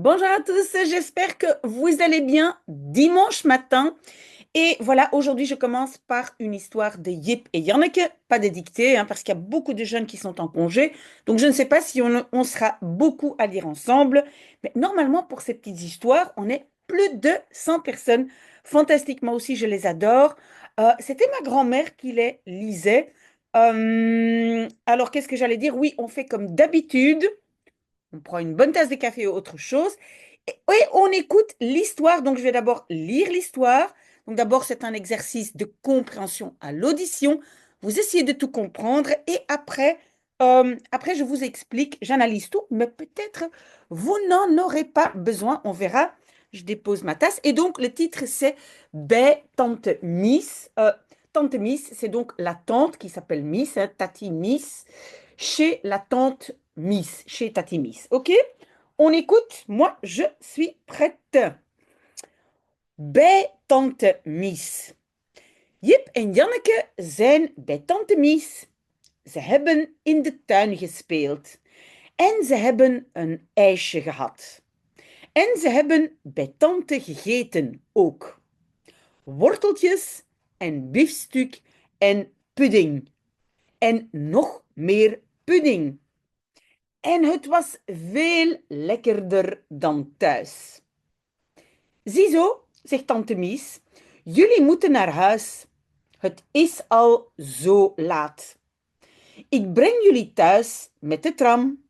Bonjour à tous, j'espère que vous allez bien dimanche matin. Et voilà, aujourd'hui, je commence par une histoire de Yip et Janneke, pas de dictée, parce qu'il y a beaucoup de jeunes qui sont en congé. Donc, je ne sais pas si on sera beaucoup à lire ensemble. Mais normalement, pour ces petites histoires, on est plus de 100 personnes. Fantastiquement aussi, je les adore. C'était ma grand-mère qui les lisait. Alors, qu'est-ce que j'allais dire? Oui, on fait comme d'habitude. On prend une bonne tasse de café ou autre chose. Et on écoute l'histoire. Donc, je vais d'abord lire l'histoire. Donc, d'abord, c'est un exercice de compréhension à l'audition. Vous essayez de tout comprendre. Et après, je vous explique, j'analyse tout. Mais peut-être vous n'en aurez pas besoin. On verra. Je dépose ma tasse. Et donc, le titre, c'est Bij Tante Miss. Tante Miss, c'est donc la tante qui s'appelle Miss, Tati Miss, chez la tante Miss, chez Tati Miss. OK? On écoute. Moi, je suis prête. Bij tante Mies. Jip en Janneke zijn bij tante Mies. Ze hebben in de tuin gespeeld. En ze hebben een ijsje gehad. En ze hebben bij tante gegeten ook. Worteltjes en biefstuk en pudding. En nog meer pudding. En het was veel lekkerder dan thuis. Ziezo, zegt tante Mies, jullie moeten naar huis. Het is al zo laat. Ik breng jullie thuis met de tram.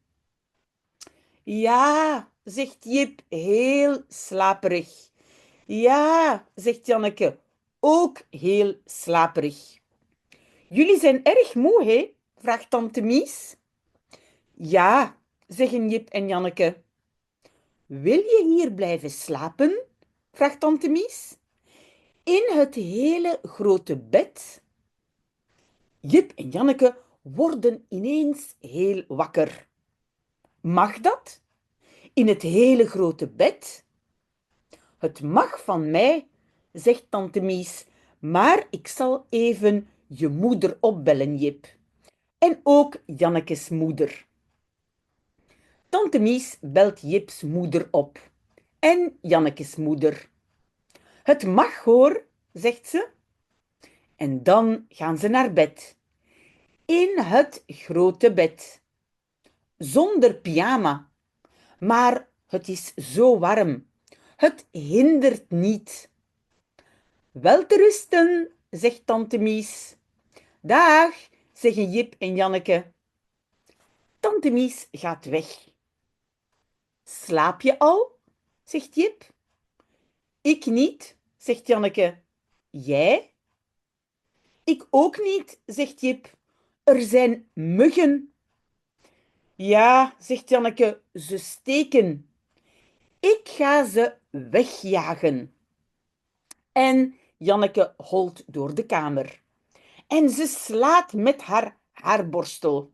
Ja, zegt Jip, heel slaperig. Ja, zegt Janneke, ook heel slaperig. Jullie zijn erg moe, hè? Vraagt tante Mies. Ja, zeggen Jip en Janneke. Wil je hier blijven slapen? Vraagt tante Mies. In het hele grote bed. Jip en Janneke worden ineens heel wakker. Mag dat? In het hele grote bed? Het mag van mij, zegt tante Mies, maar ik zal even je moeder opbellen, Jip. En ook Jannekes moeder. Tante Mies belt Jips moeder op. En Jannekes moeder. Het mag hoor, zegt ze. En dan gaan ze naar bed. In het grote bed. Zonder pyjama. Maar het is zo warm. Het hindert niet. Welterusten, zegt tante Mies. Dag, zeggen Jip en Janneke. Tante Mies gaat weg. Slaap je al? Zegt Jip. Ik niet, zegt Janneke. Jij? Ik ook niet, zegt Jip. Er zijn muggen. Ja, zegt Janneke, ze steken. Ik ga ze wegjagen. En Janneke holt door de kamer. En ze slaat met haar haarborstel.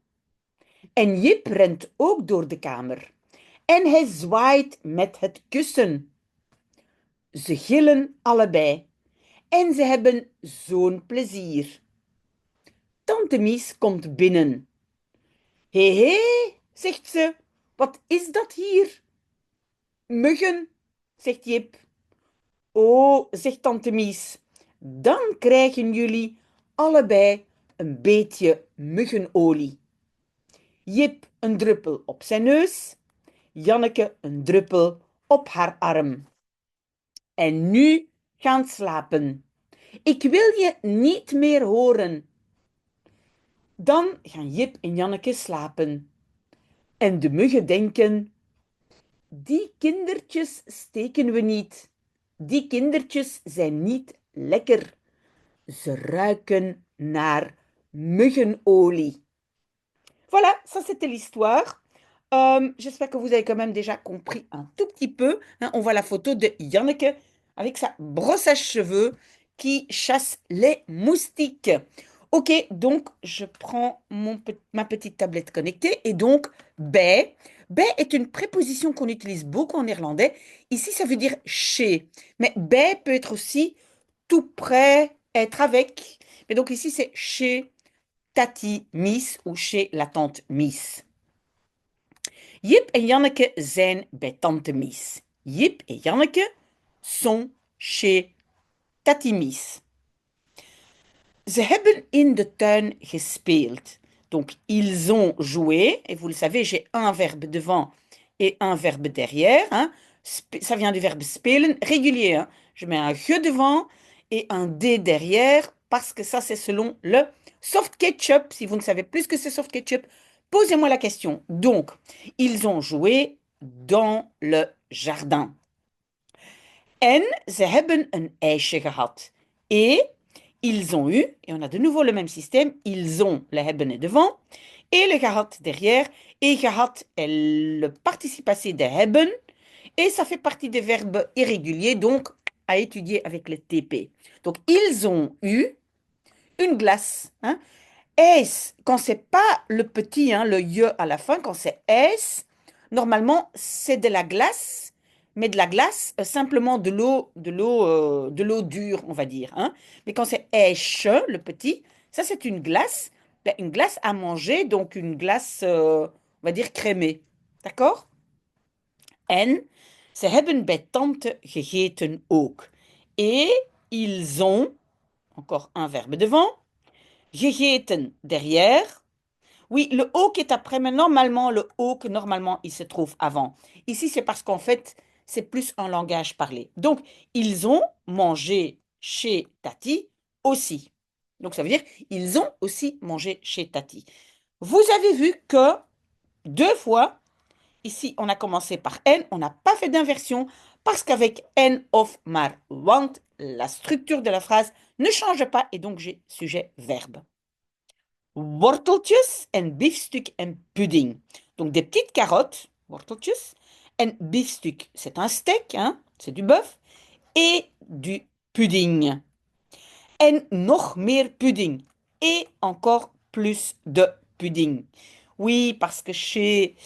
En Jip rent ook door de kamer. En hij zwaait met het kussen. Ze gillen allebei. En ze hebben zo'n plezier. Tante Mies komt binnen. Hé, hé, zegt ze. Wat is dat hier? Muggen, zegt Jip. Oh, zegt tante Mies, dan krijgen jullie allebei een beetje muggenolie. Jip een druppel op zijn neus, Janneke een druppel op haar arm. En nu gaan slapen. Ik wil je niet meer horen. Dan gaan Jip en Janneke slapen. En de muggen denken, die kindertjes steken we niet. Die kindertjes zijn niet lekker. Ze ruiken naar muggenolie. Voilà, ça c'était l'histoire. J'espère que vous avez quand même déjà compris un tout petit peu. On voit la photo de Janneke avec sa brosse à cheveux qui chasse les moustiques. Ok, donc je prends ma petite tablette connectée et donc bij. Bij est une préposition qu'on utilise beaucoup en néerlandais. Ici, ça veut dire chez. Mais bij peut être aussi tout près, être avec. Mais donc ici, c'est chez Tati Miss ou chez la tante Miss. Jip en Janneke zijn bij tante Mies. Jip en Janneke sont chez Tati Mies. Ze hebben in de tuin gespeeld. Donc, ils ont joué. Et vous le savez, j'ai un verbe devant et un verbe derrière. Hein. Ça vient du verbe spelen, régulier. Hein. Je mets un je devant et un d derrière parce que ça, c'est selon le soft ketchup. Si vous ne savez plus ce que c'est soft ketchup, posez-moi la question. Donc, ils ont joué dans le jardin. En ze hebben een ijsje gehad. Et ils ont eu, et on a de nouveau le même système, ils ont, le hebben est devant, et le gehad derrière, et gehad est le participe passé de hebben, et ça fait partie des verbes irréguliers, donc à étudier avec le TP. Donc ils ont eu une glace. Hein. S, quand c'est pas le petit, hein, le ye à la fin, quand c'est S, normalement c'est de la glace, mais de la glace, simplement de l'eau dure, on va dire. Hein. Mais quand c'est esh, le petit, ça c'est une glace à manger, donc une glace, on va dire crémée. D'accord? En ze hebben bij tante gegeten ook. Et ils ont, encore un verbe devant, gegeten derrière. Oui, le ook est après, mais normalement, le ook, normalement, il se trouve avant. Ici, c'est parce qu'en fait, c'est plus un langage parlé. Donc, ils ont mangé chez Tati aussi. Donc, ça veut dire, ils ont aussi mangé chez Tati. Vous avez vu que deux fois, ici, on a commencé par N, on n'a pas fait d'inversion, parce qu'avec N of maar want, la structure de la phrase ne change pas, et donc j'ai sujet-verbe. Worteltjes en biefstuk en pudding. Donc des petites carottes, worteltjes, en biefstuk, c'est un steak, hein, c'est du bœuf, et du pudding. En nog meer pudding. Et encore plus de pudding. Oui, parce que chez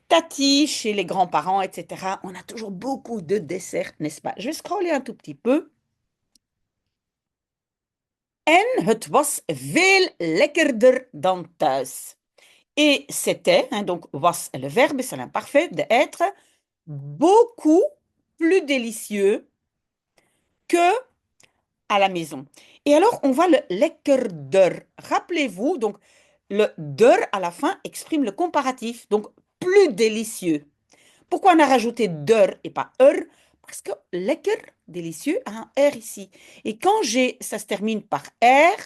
Tati, chez les grands-parents, etc., on a toujours beaucoup de desserts, n'est-ce pas? Je vais scroller un tout petit peu. En het was veel lekkerder dan thuis. Et c'était, hein, donc was est le verbe, c'est l'imparfait de être, beaucoup plus délicieux que à la maison. Et alors, on voit le lekkerder. Rappelez-vous, donc le der à la fin exprime le comparatif, donc plus délicieux. Pourquoi on a rajouté der et pas Parce que lekker, délicieux, a un R ici. Et quand ça se termine par R,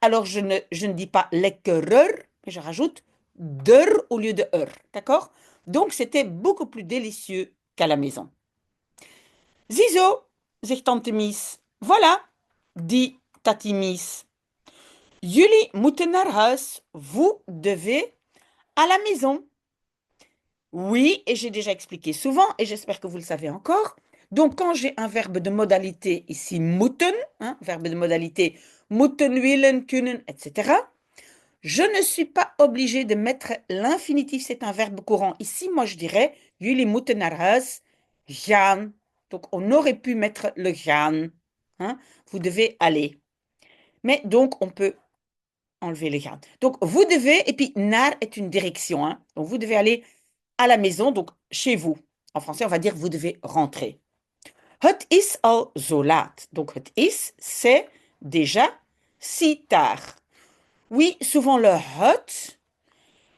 alors je ne dis pas lekkerer, mais je rajoute der au lieu de D'accord? Donc c'était beaucoup plus délicieux qu'à la maison. Zizo, zegt tante Mies. Voilà, dit tati Mies. Jullie moeten naar huis. Vous devez à la maison. Oui, et j'ai déjà expliqué souvent, et j'espère que vous le savez encore. Donc, quand j'ai un verbe de modalité ici, moeten, hein, verbe de modalité, moeten, willen, kunnen, etc., je ne suis pas obligée de mettre l'infinitif, c'est un verbe courant. Ici, moi, je dirais, jullie moeten naar huis gaan. Donc, on aurait pu mettre le gaan. Hein, vous devez aller. Mais donc, on peut enlever le gaan. Donc, vous devez, et puis, naar est une direction. Hein, donc, vous devez aller à la maison, donc chez vous. En français, on va dire vous devez rentrer. Het is al zo laat. Donc het is, c'est déjà si tard. Oui, souvent le het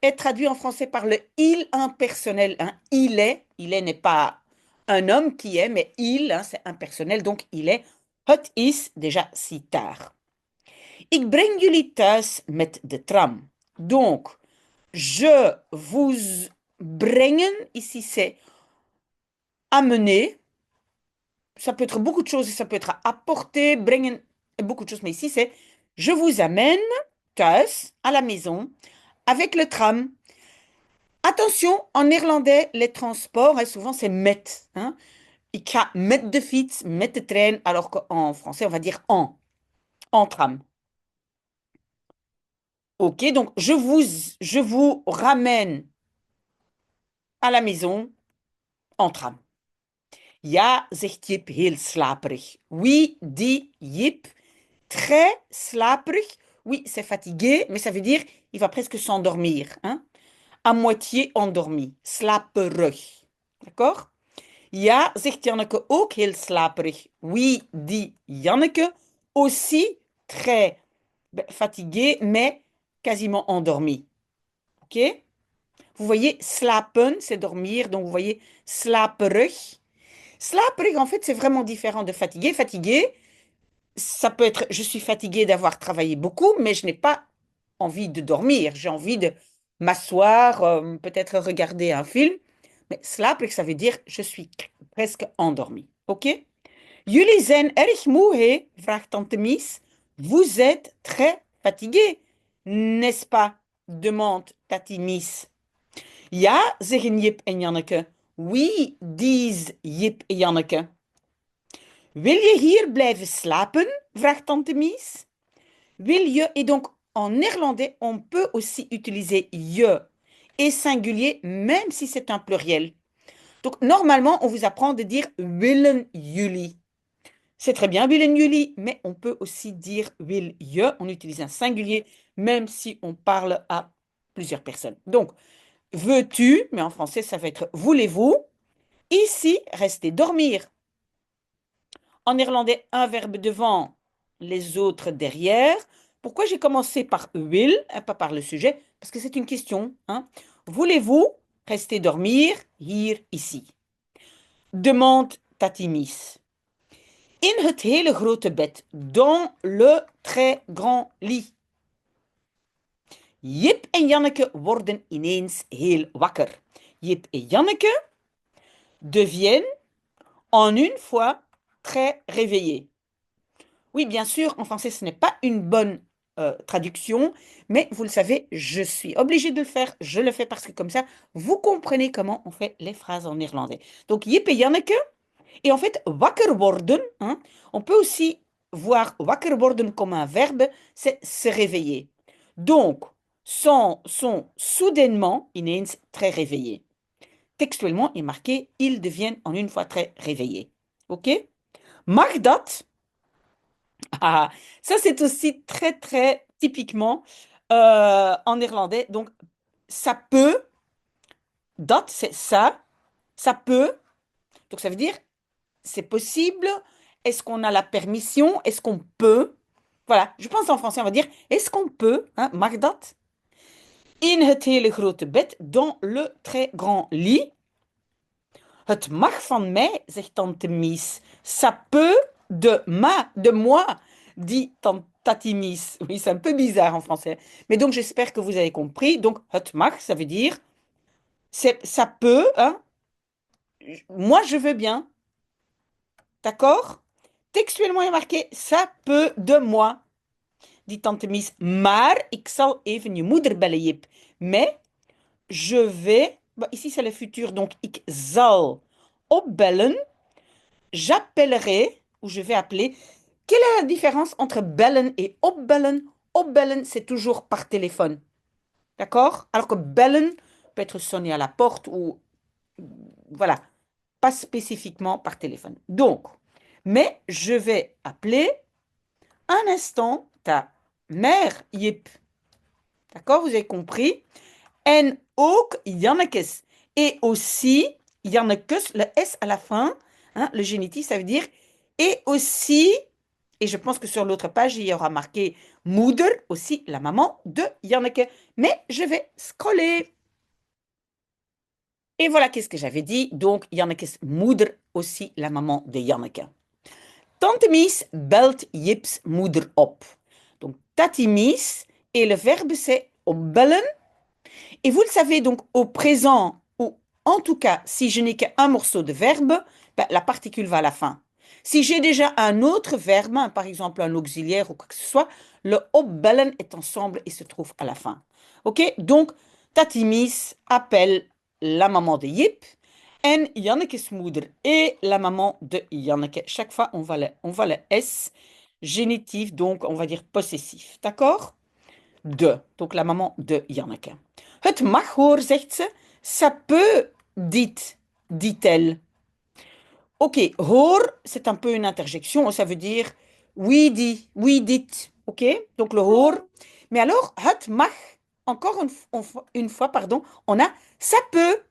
est traduit en français par le il impersonnel. Hein. Il est n'est pas un homme qui est, mais il, hein, c'est impersonnel, donc il est. Het is déjà si tard. Ik breng jullie thuis met de tram. Donc, je vous brengen, ici c'est amener. Ça peut être beaucoup de choses, ça peut être apporter, brengen, beaucoup de choses, mais ici c'est je vous amène thuis, à la maison, avec le tram. Attention, en néerlandais, les transports, hein, souvent c'est met. Hein. Ik ga met de fiets, met de trein, alors qu'en français, on va dire en tram. Ok, donc je vous ramène à la maison en tram. Ja, zegt Jip heel slaperig. Oui, dit Jip, très slaperig. Oui, c'est fatigué, mais ça veut dire il va presque s'endormir. Hein? à moitié endormi. Slaperig. D'accord? Ja, zegt Janneke, ook heel slaperig. Oui, dit Janneke, aussi très fatigué, mais quasiment endormi. OK? Vous voyez, slapen, c'est dormir. Donc, vous voyez, slaperig. Slaperig, en fait, c'est vraiment différent de fatigué. Fatigué, ça peut être, je suis fatiguée d'avoir travaillé beaucoup, mais je n'ai pas envie de dormir. J'ai envie de m'asseoir, peut-être regarder un film. Mais slaperig, ça veut dire, je suis presque endormie. OK? Jullie zijn erg moe, hè? Vraagt tante Mies. Vous êtes très fatigué, n'est-ce pas? Demande tati Mies. Ja, zeggen Jip en Janneke. Oui, disent Jip en Janneke. Wil je hier blijven slapen? Vraagt tante Mies. Wil je, et donc en néerlandais, on peut aussi utiliser je et singulier, même si c'est un pluriel. Donc normalement, on vous apprend de dire willen jullie. C'est très bien, willen jullie, mais on peut aussi dire wil je. On utilise un singulier, même si on parle à plusieurs personnes. Donc, veux-tu, mais en français, ça va être voulez-vous. Ici, rester dormir. En néerlandais, un verbe devant, les autres derrière. Pourquoi j'ai commencé par will, et pas par le sujet? Parce que c'est une question. Hein. Voulez-vous rester dormir, hier, ici? Demande Tati Mies. In het hele grote bed, dans le très grand lit. Jip en Janneke worden ineens heel wakker. Jip et Janneke deviennent en une fois très réveillés. Oui, bien sûr, en français, ce n'est pas une bonne traduction, mais vous le savez, je suis obligée de le faire. Je le fais parce que comme ça, vous comprenez comment on fait les phrases en néerlandais. Donc, Jip et Janneke, et en fait, wakker worden, hein, on peut aussi voir wakker worden comme un verbe, c'est se réveiller. Donc, sont soudainement, ineens, très réveillés. Textuellement, il est marqué, ils deviennent en une fois très réveillés. OK? Mag dat? Ah, ça, c'est aussi très, très typiquement en néerlandais. Donc, ça peut, dat, c'est ça peut. Donc, ça veut dire, c'est possible. Est-ce qu'on a la permission? Est-ce qu'on peut? Voilà, je pense en français, on va dire, est-ce qu'on peut, hein, mag dat? In het hele grote bed, dans le très grand lit. Het mag van mij, zegt tante Mies. Ça peut de moi, dit tati Mies. Oui, c'est un peu bizarre en français. Mais donc, j'espère que vous avez compris. Donc, het mag, ça veut dire, ça peut, hein. Moi, je veux bien. D'accord? Textuellement, il est marqué, ça peut de moi, dit tante Mies. Maar, ik zal even je moeder bellen, Jip. Mais, je vais, bah, ici c'est le futur, donc ik zal opbellen. J'appellerai, ou je vais appeler. Quelle est la différence entre bellen et opbellen? Opbellen, c'est toujours par téléphone. D'accord? Alors que bellen peut être sonné à la porte ou, voilà, pas spécifiquement par téléphone. Donc, mais je vais appeler un instant ta mère, Jip. D'accord? Vous avez compris? En ook Jannekes. Et aussi, Jannekes, le S à la fin, hein, le génitif, ça veut dire et aussi, et je pense que sur l'autre page, il y aura marqué moeder, aussi la maman de Janneke. Mais je vais scroller. Et voilà qu'est-ce que j'avais dit. Donc, Jannekes moeder, aussi la maman de Janneke. Tante Mies belt Jips moeder op. Donc, Tati Mies, et le verbe c'est opbellen. Et vous le savez, donc au présent, ou en tout cas, si je n'ai qu'un morceau de verbe, ben, la particule va à la fin. Si j'ai déjà un autre verbe, par exemple un auxiliaire ou quoi que ce soit, le opbellen est ensemble et se trouve à la fin. OK? Donc, Tati Mies appelle la maman de Jip en Janneke's moeder et la maman de Janneke. Chaque fois, on va le S, génitif, donc on va dire possessif. D'accord? De, donc la maman de Janneke. Het mag hoor, zegt ze. Ça peut, dit-elle. Ok, hoor, c'est un peu une interjection, ça veut dire oui, dit, oui, dites. Ok, donc le hoor. Mais alors, het mag, encore une fois, pardon, on a ça peut,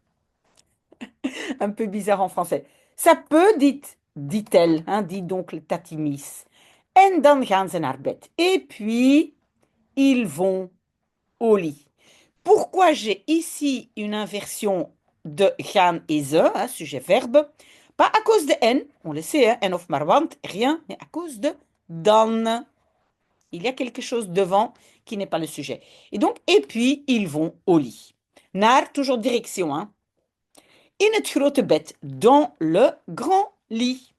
un peu bizarre en français. Ça peut, dit-elle, hein, dit donc le tatimis. En dan gaan ze naar bed. Et puis, ils vont au lit. Pourquoi j'ai ici une inversion de gaan et ze, hein, sujet-verbe? Pas à cause de en, on le sait, hein, en of maar want, rien, mais à cause de dan. Il y a quelque chose devant qui n'est pas le sujet. Et donc, et puis, ils vont au lit. Naar, toujours direction, hein. In het grote bed, dans le grand lit.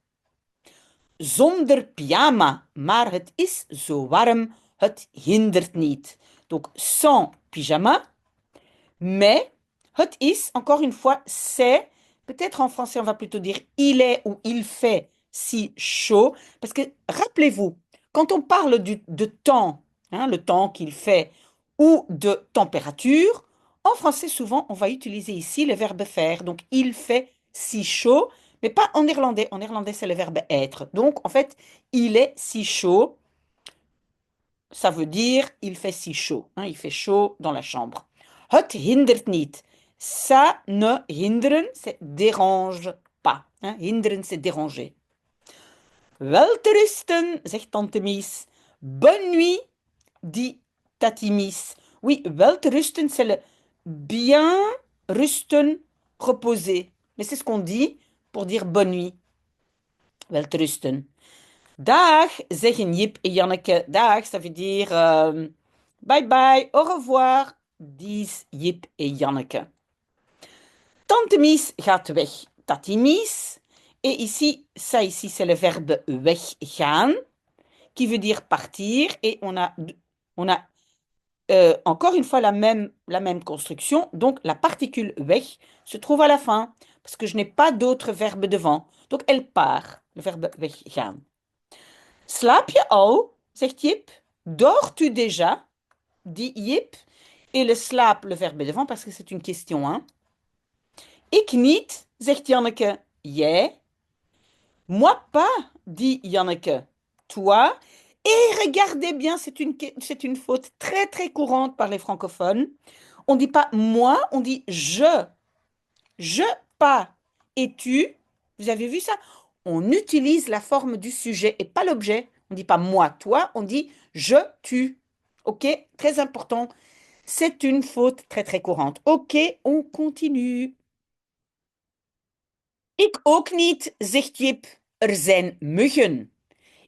Zonder pyjama, maar het is zo warm, het hindert niet. Donc, sans pyjama, mais het is, encore une fois, c'est, peut-être en français on va plutôt dire il est ou il fait si chaud, parce que rappelez-vous, quand on parle de temps, hein, le temps qu'il fait, ou de température, en français souvent on va utiliser ici le verbe faire, donc il fait si chaud, mais pas en néerlandais, en néerlandais c'est le verbe être, donc en fait il est si chaud, ça veut dire il fait si chaud, hein, il fait chaud dans la chambre. Het hindert niet. Ça ne hinderen, c'est dérange pas. Hein. Hinderen, c'est déranger. Welterusten, zegt tante Mies. Bonne nuit, dit tati Mies. Oui, welterusten, c'est le bien rusten, reposer. Mais c'est ce qu'on dit pour dire bonne nuit. Welterusten. Dag, zeggen Jip et Janneke. Dag, ça veut dire bye bye, au revoir, disent Jip et Janneke. Tante Mies gaat weg. Tati Mies. Et ici, ça ici, c'est le verbe weggaan, qui veut dire partir. Et on a encore une fois la même construction. Donc, la particule weg se trouve à la fin, parce que je n'ai pas d'autre verbe devant. Donc, elle part, le verbe weggaan. Slaap je al? Zegt Jip. Dors-tu déjà? Dit Jip. Et le slaap, le verbe devant, parce que c'est une question. Hein. Ik niet, zegt Janneke. Jij? Moi pas, dit Janneke. Toi? Et regardez bien, c'est une faute très très courante par les francophones. On ne dit pas moi, on dit je. Je pas. Et tu? Vous avez vu ça? On utilise la forme du sujet et pas l'objet. On ne dit pas moi, toi, on dit je, tu. Ok? Très important. C'est une faute très très courante. Ok, on continue. Ik ook niet, zegt Jip. Er zijn muggen.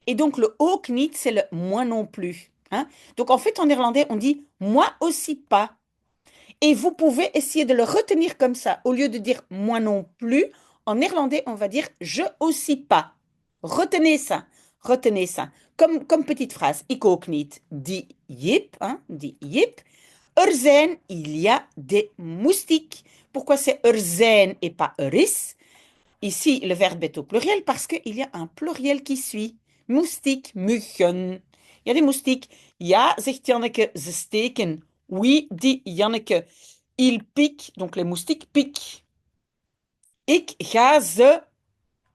Et donc le ook niet, c'est le moi non plus. Hein? Donc en fait, en néerlandais, on dit moi aussi pas. Et vous pouvez essayer de le retenir comme ça. Au lieu de dire moi non plus, en néerlandais, on va dire je aussi pas. Retenez ça. Retenez ça. Comme petite phrase. Ik ook niet. Dit Jip. Hein? Dit Jip. Er zijn, il y a des moustiques. Pourquoi c'est er zijn et pas er is? Ici, le verbe est au pluriel parce qu'il y a un pluriel qui suit. Moustique, muggen. Il y a des moustiques. Ja, zegt Janneke, ze steken. Oui, dit Janneke. Ils piquent, donc les moustiques piquent. Ik ga ze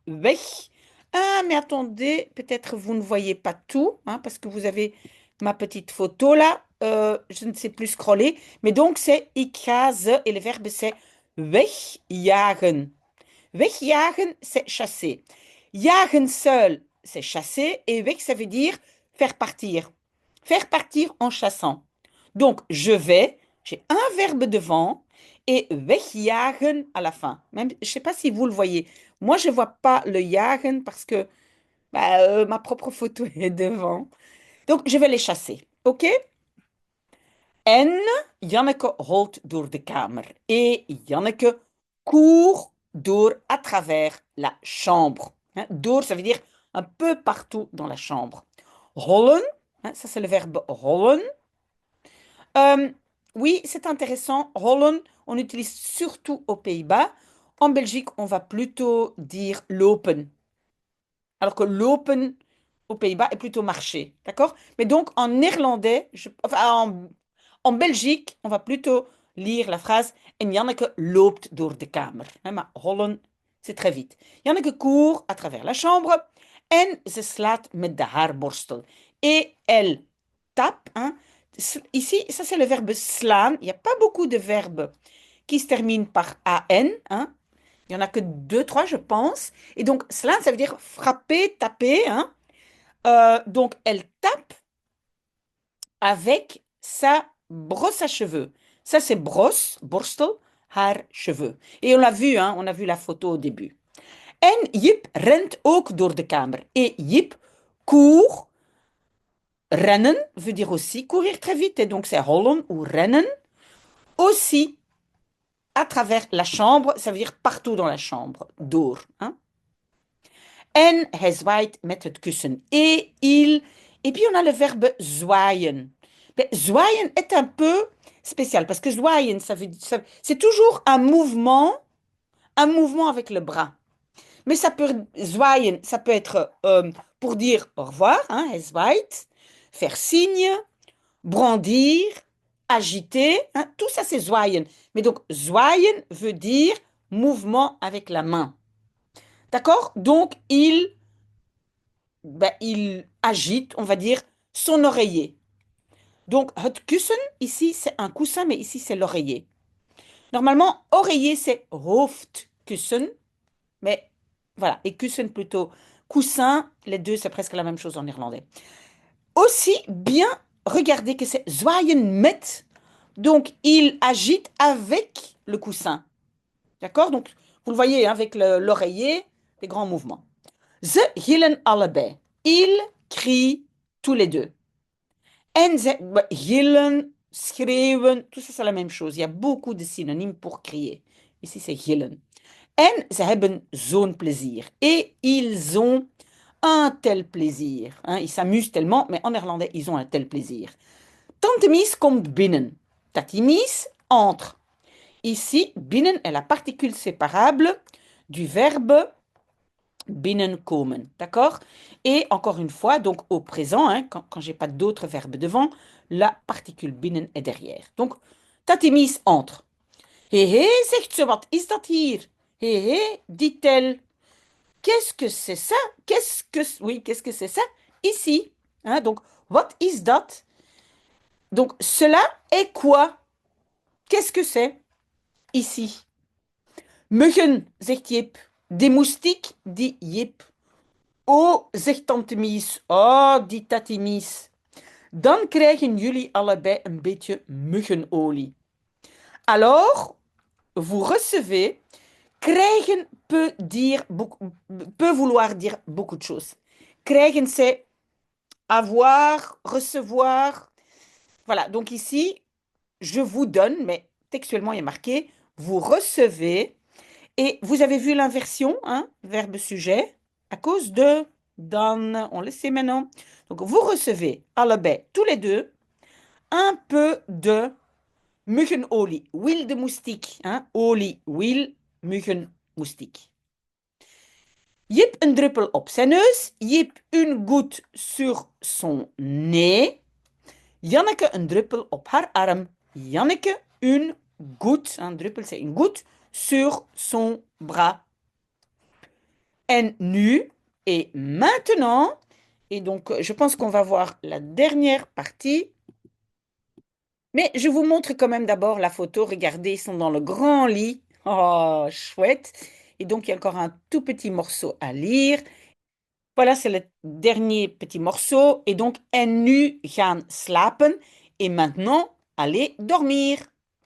weg. Ah, mais attendez, peut-être vous ne voyez pas tout, hein, parce que vous avez ma petite photo là. Je ne sais plus scroller. Mais donc, c'est ik ga ze et le verbe c'est wegjagen. Wegjagen, c'est chasser. Jagen seul, c'est chasser. Et weg, ça veut dire faire partir. Faire partir en chassant. Donc, je vais, j'ai un verbe devant et wegjagen à la fin. Même, je ne sais pas si vous le voyez. Moi, je ne vois pas le jagen parce que ma propre photo est devant. Donc, je vais les chasser. OK? En Janneke holt door de kamer. Et Janneke court door à travers la chambre. Hein, door, ça veut dire un peu partout dans la chambre. Hollen, hein, ça c'est le verbe hollen. Euh, oui, c'est intéressant. Hollen, on utilise surtout aux Pays-Bas. En Belgique, on va plutôt dire lopen. Alors que lopen aux Pays-Bas est plutôt marcher. D'accord? Mais donc en néerlandais, en Belgique, on va plutôt lire la phrase En Janneke loopt door de kamer. Hein, maar hollen, c'est très vite. Janneke court à travers la chambre en ze slaat met de haarborstel. Et elle tape, hein, Ici, ça c'est le verbe slaan. Il n'y a pas beaucoup de verbes qui se terminent par an, hein. Il n'y en a que deux, trois, je pense. Et donc, slaan, ça veut dire frapper, taper, hein. Donc, elle tape avec sa brosse à cheveux. Ça, c'est brosse, borstel, haar cheveux. Et on l'a vu, hein, on a vu la photo au début. En Jip rent ook door de kamer. Et Jip court. Rennen veut dire aussi courir très vite. Et donc, c'est hollen ou rennen. Aussi à travers la chambre, ça veut dire partout dans la chambre. Door. Hein. En hij zwaait met het kussen. Et puis on a le verbe zwaaien. Mais zwaaien est un peu spécial parce que zwaaien, c'est toujours un mouvement avec le bras. Mais ça peut, zwaaien, ça peut être pour dire au revoir, hein, hij zwaait, faire signe, brandir, agiter, hein, tout ça c'est zwaaien. Mais donc zwaaien veut dire mouvement avec la main. D'accord? Donc il agite, on va dire, son oreiller. Donc, het kussen, ici, c'est un coussin, mais ici, c'est l'oreiller. Normalement, oreiller, c'est hoofdkussen, mais voilà, et kussen plutôt coussin, les deux, c'est presque la même chose en irlandais. Aussi, bien regardez que c'est zwaaien met, donc il agite avec le coussin. D'accord? Donc, vous le voyez, hein, avec l'oreiller, les grands mouvements. Ze gillen allebei. Ils crient tous les deux. En ze gillen, schreeuwen, tout ça c'est la même chose. Il y a beaucoup de synonymes pour crier. Ici c'est gillen. En ze hebben zo'n plezier. Et ils ont un tel plaisir. Hein, ils s'amusent tellement, mais en néerlandais, ils ont un tel plaisir. Tante Mies komt binnen. Tati Mies entre. Ici, binnen est la particule séparable du verbe binnenkomen, d'accord? Et encore une fois, donc au présent, hein, quand j'ai pas d'autres verbes devant, la particule binnen est derrière. Donc, Tati Mies entre. Hé hé, zegt ze, wat is dat hier? Hé hé, dit-elle. Qu'est-ce que c'est ça? Qu'est-ce que c'est ça? Ici. Hein, donc, what is that? Donc, cela est quoi? Qu'est-ce que c'est? Ici. Muggen, zegt Jip. Des moustiques, dit Jip. Oh, zegt tante Mies. Oh, dit tati Mies. Dan krijgen jullie allebei een beetje muggenolie. Alors, vous recevez. Krijgen peut vouloir dire beaucoup de choses. Krijgen, c'est avoir, recevoir. Voilà, donc ici, je vous donne, mais textuellement, il est marqué, vous recevez. Et vous avez vu l'inversion, hein, verbe-sujet, à cause de dan, on le sait maintenant. Donc, vous recevez, allebei, tous les deux, un peu de muggenolie, huile de moustique, hein, olie, huile, muggenmoustique. Jip een druppel op zijn neus, Jip une goutte sur son nez, Janneke een druppel op haar arm, Janneke une goutte, un druppel c'est une goutte, sur son bras. En nu et maintenant, et donc je pense qu'on va voir la dernière partie, mais je vous montre quand même d'abord la photo. Regardez, ils sont dans le grand lit. Oh, chouette. Et donc il y a encore un tout petit morceau à lire. Voilà, c'est le dernier petit morceau. Et donc, en nu gaan slapen. Et maintenant, allez dormir.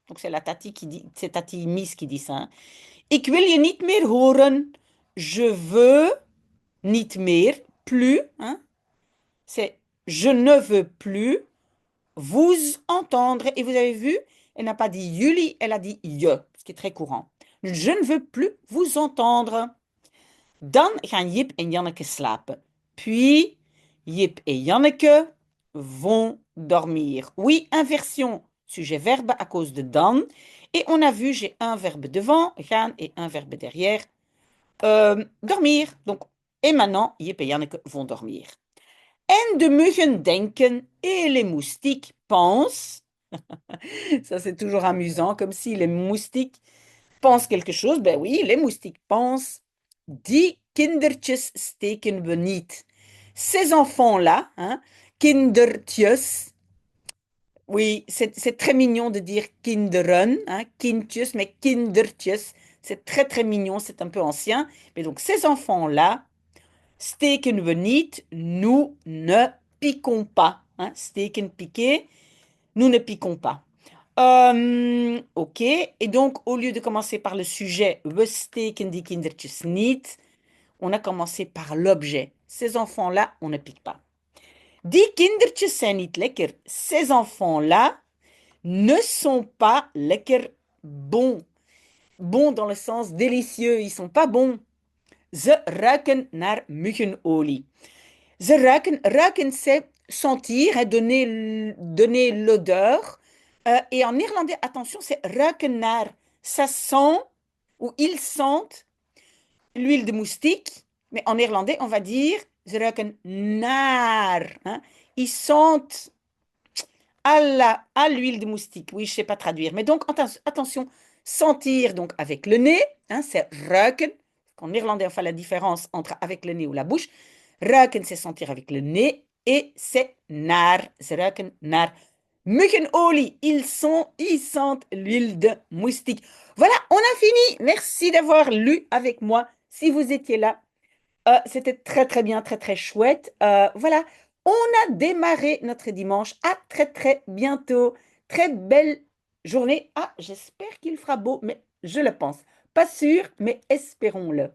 Donc, c'est la tati qui dit, c'est Tati Mies qui dit ça. Hein. Ik wil je niet meer horen. Je veux niet meer, plus. Hein. C'est je ne veux plus vous entendre. Et vous avez vu, elle n'a pas dit jullie, elle a dit je, ce qui est très courant. Je ne veux plus vous entendre. Dan gaan Jip en Janneke slapen. Puis, Jip et Janneke vont dormir. Oui, inversion sujet-verbe à cause de dan. Et on a vu, j'ai un verbe devant, gaan, et un verbe derrière, dormir. Donc, et maintenant, Jip et Janneke vont dormir. En de muggen denken et les moustiques pensent. Ça, c'est toujours amusant, comme si les moustiques pensent quelque chose. Ben oui, les moustiques pensent. Die kindertjes steken we niet. Ces enfants-là, hein, kindertjes, Oui, c'est très mignon de dire kinderen, hein, kindjes, mais kindertjes. C'est très très mignon, c'est un peu ancien. Mais donc ces enfants-là, steken we niet, nous ne piquons pas. Hein, steken, piquer, nous ne piquons pas. Ok, et donc au lieu de commencer par le sujet, we steken die kindertjes niet, on a commencé par l'objet. Ces enfants-là, on ne pique pas. Die kindertjes zijn niet lekker. Ces enfants-là ne sont pas lekker bons. Bons dans le sens délicieux, ils sont pas bons. Ze ruiken naar muggenolie. Ze ruiken, ruiken c'est sentir, hein, donner l'odeur. Et en néerlandais, attention, c'est ruiken naar. Ça sent, ou ils sentent, l'huile de moustique. Mais en néerlandais, on va dire, ze ruiken naar. Hein. Ils sentent à l'huile de moustique. Oui, je ne sais pas traduire. Mais donc, attention, sentir donc avec le nez, hein, c'est ruiken. En néerlandais, on fait la différence entre avec le nez ou la bouche. Ruiken, c'est sentir avec le nez. Et c'est naar. C'est ruiken naar. Muggenolie, ils sentent l'huile de moustique. Voilà, on a fini. Merci d'avoir lu avec moi. Si vous étiez là, c'était très, très bien, très, très chouette. Voilà, on a démarré notre dimanche. À très, très bientôt. Très belle journée. Ah, j'espère qu'il fera beau, mais je le pense. Pas sûr, mais espérons-le.